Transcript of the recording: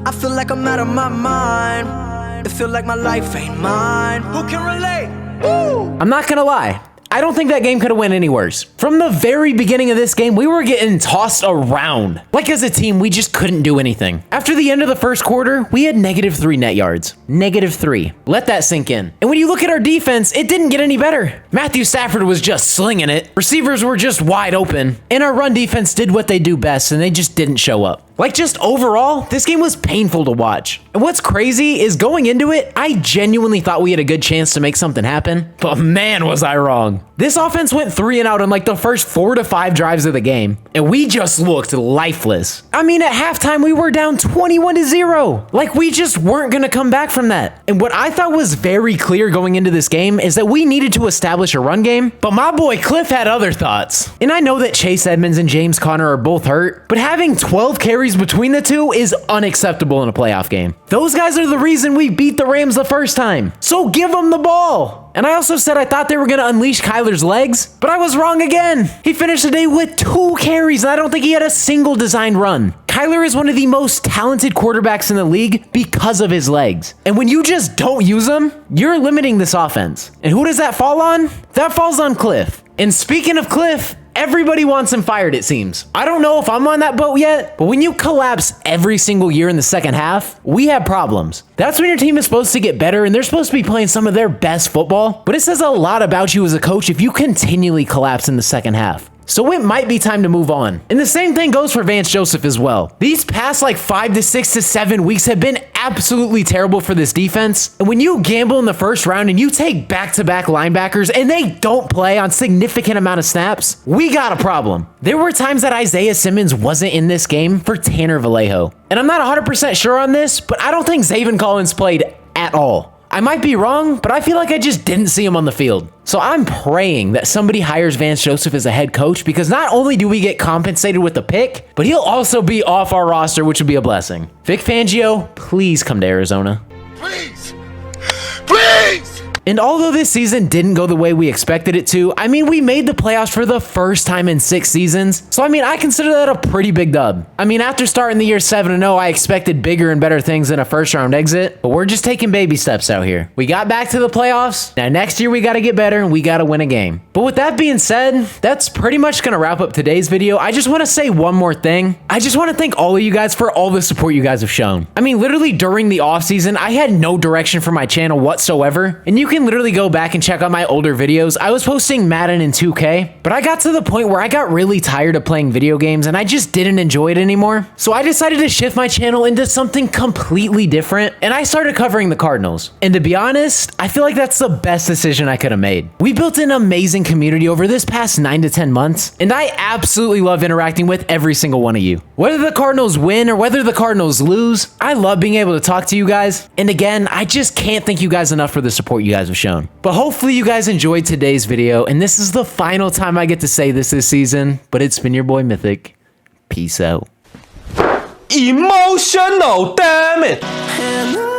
I feel like I'm out of my mind. It feel like my life ain't mine. Who can relate? Woo! I'm not gonna lie. I don't think that game could have went any worse. From the very beginning of this game, we were getting tossed around. Like as a team, we just couldn't do anything. After the end of the first quarter, we had -3 net yards. -3. Let that sink in. And when you look at our defense, it didn't get any better. Matthew Stafford was just slinging it. Receivers were just wide open. And our run defense did what they do best, and they just didn't show up. Like just overall, this game was painful to watch. And what's crazy is going into it, I genuinely thought we had a good chance to make something happen. But man, was I wrong. This offense went 3 and out on like the first 4 to 5 drives of the game. And we just looked lifeless. I mean, at halftime, we were down 21-0. Like we just weren't gonna come back from that. And what I thought was very clear going into this game is that we needed to establish a run game. But my boy Cliff had other thoughts. And I know that Chase Edmonds and James Conner are both hurt, but having 12 carries between the two is unacceptable in a playoff game. Those guys are the reason we beat the Rams the first time. So give them the ball. And I also said I thought they were going to unleash Kyler's legs, but I was wrong again. He finished the day with 2 carries, and I don't think he had a single designed run. Kyler is one of the most talented quarterbacks in the league because of his legs. And when you just don't use them, you're limiting this offense. And who does that fall on? That falls on Cliff. And speaking of Cliff, everybody wants him fired, it seems. I don't know if I'm on that boat yet, but when you collapse every single year in the second half, we have problems. That's when your team is supposed to get better and they're supposed to be playing some of their best football, but it says a lot about you as a coach if you continually collapse in the second half. So it might be time to move on. And the same thing goes for Vance Joseph as well. These past like 5 to 6 to 7 weeks have been absolutely terrible for this defense. And when you gamble in the first round and you take back-to-back linebackers and they don't play on significant amount of snaps, we got a problem. There were times that Isaiah Simmons wasn't in this game for Tanner Vallejo. And I'm not 100% sure on this, but I don't think Zaven Collins played at all. I might be wrong, but I feel like I just didn't see him on the field. So I'm praying that somebody hires Vance Joseph as a head coach because not only do we get compensated with the pick, but he'll also be off our roster, which would be a blessing. Vic Fangio, please come to Arizona. Please! Please! And although this season didn't go the way we expected it to, I mean, we made the playoffs for the first time in 6 seasons. So, I mean, I consider that a pretty big dub. I mean, after starting the year 7-0, I expected bigger and better things than a first-round exit, but we're just taking baby steps out here. We got back to the playoffs. Now, next year, we got to get better and we got to win a game. But with that being said, that's pretty much going to wrap up today's video. I just want to say one more thing. I just want to thank all of you guys for all the support you guys have shown. I mean, literally during the offseason, I had no direction for my channel whatsoever, and you can literally go back and check out my older videos. I was posting Madden and 2K, but I got to the point where I got really tired of playing video games and I just didn't enjoy it anymore. So I decided to shift my channel into something completely different, and I started covering the Cardinals. And to be honest, I feel like that's the best decision I could have made. We built an amazing community over this past 9 to 10 months, and I absolutely love interacting with every single one of you. Whether the Cardinals win or whether the Cardinals lose, I love being able to talk to you guys. And again, I just can't thank you guys enough for the support you guys have shown. But hopefully you guys enjoyed today's video, and this is the final time I get to say this season, but it's been your boy Mythic. Peace out. Emotional, damn it! And